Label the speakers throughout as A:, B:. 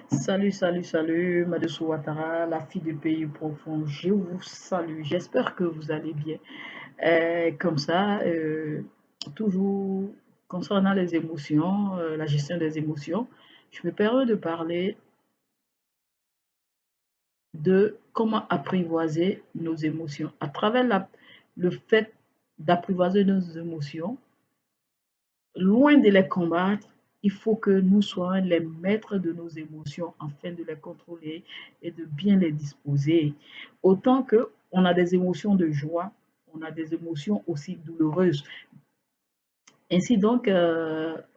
A: Salut, salut, salut, Madessou Ouattara, la fille du pays profond. Je vous salue. J'espère que vous allez bien. Comme ça, toujours concernant les émotions, la gestion des émotions, je me permets de parler de comment apprivoiser nos émotions. À travers le fait d'apprivoiser nos émotions, loin de les combattre, il faut que nous soyons les maîtres de nos émotions afin de les contrôler et de bien les disposer. Autant que on a des émotions de joie, on a des émotions aussi douloureuses. Ainsi donc,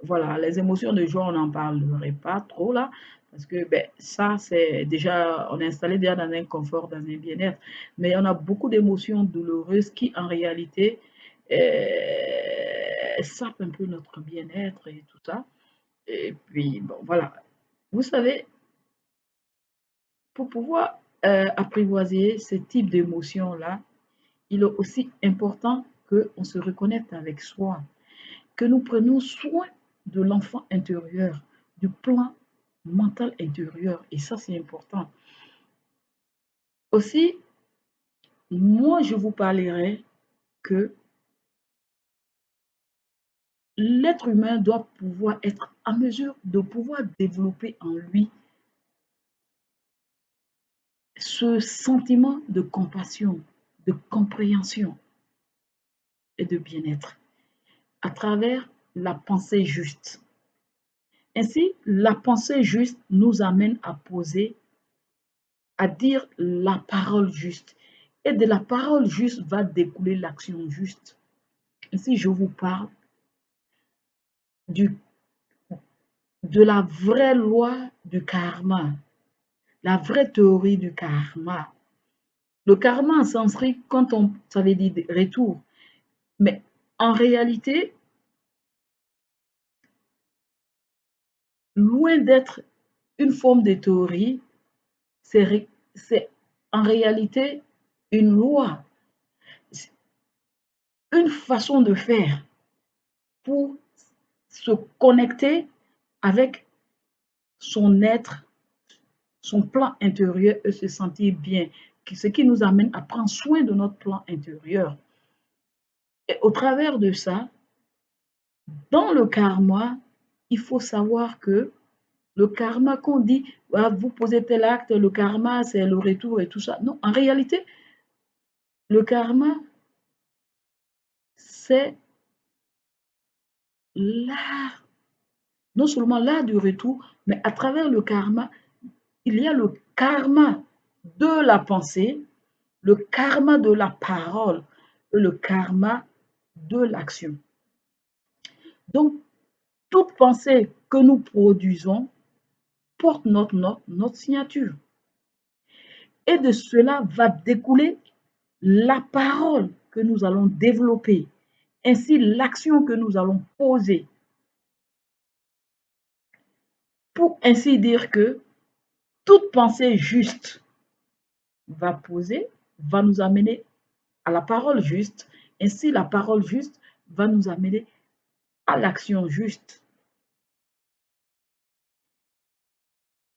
A: voilà, les émotions de joie, on n'en parlerait pas trop là, parce que ben, ça, c'est déjà, on est installé déjà dans un confort, dans un bien-être. Mais on a beaucoup d'émotions douloureuses qui, en réalité, sapent un peu notre bien-être et tout ça. Et puis, bon, voilà. Vous savez, pour pouvoir apprivoiser ce type d'émotions-là, il est aussi important qu'on se reconnecte avec soi, que nous prenions soin de l'enfant intérieur, du plan mental intérieur. Et ça, c'est important. Aussi, moi, je vous parlerai que l'être humain doit pouvoir être en mesure de pouvoir développer en lui ce sentiment de compassion, de compréhension et de bien-être à travers la pensée juste. Ainsi, la pensée juste nous amène à poser, à dire la parole juste. Et de la parole juste va découler l'action juste. Ainsi, je vous parle du, de la vraie loi du karma, la vraie théorie du karma. Le karma en sanskrit, ça veut dire retour. Mais en réalité, loin d'être une forme de théorie, c'est en réalité une loi, une façon de faire pour se connecter avec son être, son plan intérieur et se sentir bien, ce qui nous amène à prendre soin de notre plan intérieur. Et au travers de ça, dans le karma, il faut savoir que le karma qu'on dit, ah, vous posez tel acte, le karma, c'est le retour et tout ça. Non, en réalité, le karma, c'est l'art, non seulement l'art du retour, mais à travers le karma, il y a le karma de la pensée, le karma de la parole et le karma de l'action. Donc, toute pensée que nous produisons porte notre signature. Et de cela va découler la parole que nous allons développer, ainsi l'action que nous allons poser. Pour ainsi dire que toute pensée juste va nous amener à la parole juste. Ainsi, la parole juste va nous amener à l'action juste.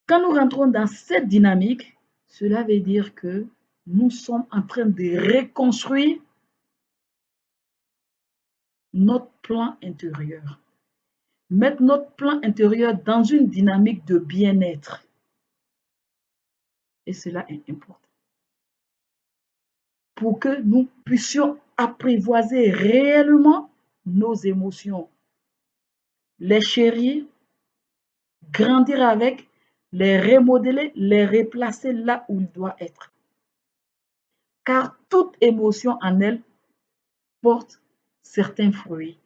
A: Quand nous rentrons dans cette dynamique, cela veut dire que nous sommes en train de reconstruire notre plan intérieur. Mettre notre plan intérieur dans une dynamique de bien-être. Et cela est important. Pour que nous puissions apprivoiser réellement nos émotions, les chérir, grandir avec, les remodeler, les replacer là où ils doivent être. Car toute émotion en elle porte certains fruits.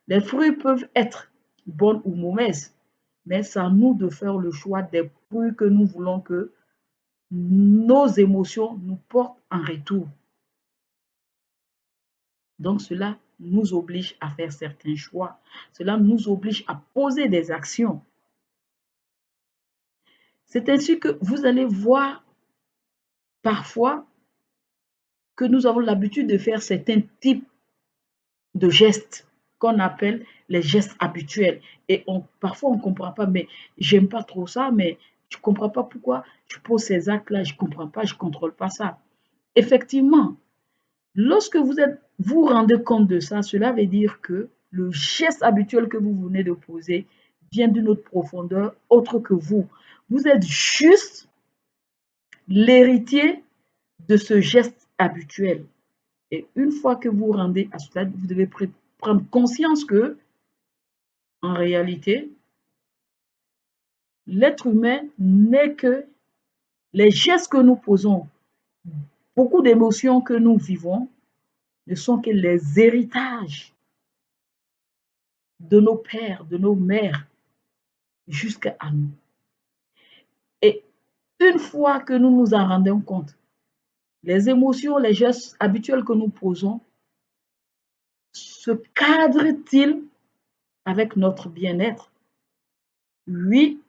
A: Les fruits peuvent être bons ou mauvaises, mais c'est à nous de faire le choix des fruits que nous voulons que nos émotions nous portent en retour. Donc cela nous oblige à faire certains choix. Cela nous oblige à poser des actions. C'est ainsi que vous allez voir parfois que nous avons l'habitude de faire certains types de gestes qu'on appelle les gestes habituels. Et parfois, on ne comprend pas, mais j'aime pas trop ça, mais Je ne comprends pas pourquoi je pose ces actes-là, je ne comprends pas, je ne contrôle pas ça. Effectivement, lorsque vous rendez compte de ça, cela veut dire que le geste habituel que vous venez de poser vient d'une autre profondeur autre que vous. Vous êtes juste l'héritier de ce geste habituel. Et une fois que vous rendez à cela, vous devez prendre conscience que, en réalité, l'être humain n'est que les gestes que nous posons, beaucoup d'émotions que nous vivons, ne sont que les héritages de nos pères, de nos mères, jusqu'à nous. Et une fois que nous nous en rendons compte, les émotions, les gestes habituels que nous posons, se cadrent-ils avec notre bien-être? Oui,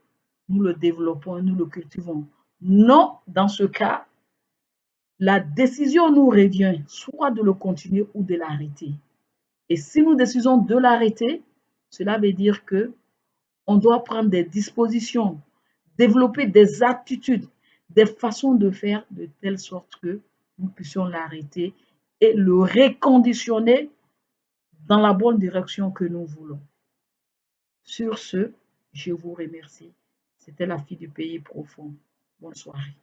A: nous le développons, nous le cultivons. Non, dans ce cas, la décision nous revient soit de le continuer ou de l'arrêter. Et si nous décidons de l'arrêter, cela veut dire que on doit prendre des dispositions, développer des attitudes, des façons de faire de telle sorte que nous puissions l'arrêter et le reconditionner dans la bonne direction que nous voulons. Sur ce, je vous remercie. C'était la fille du pays profond. Bonne soirée.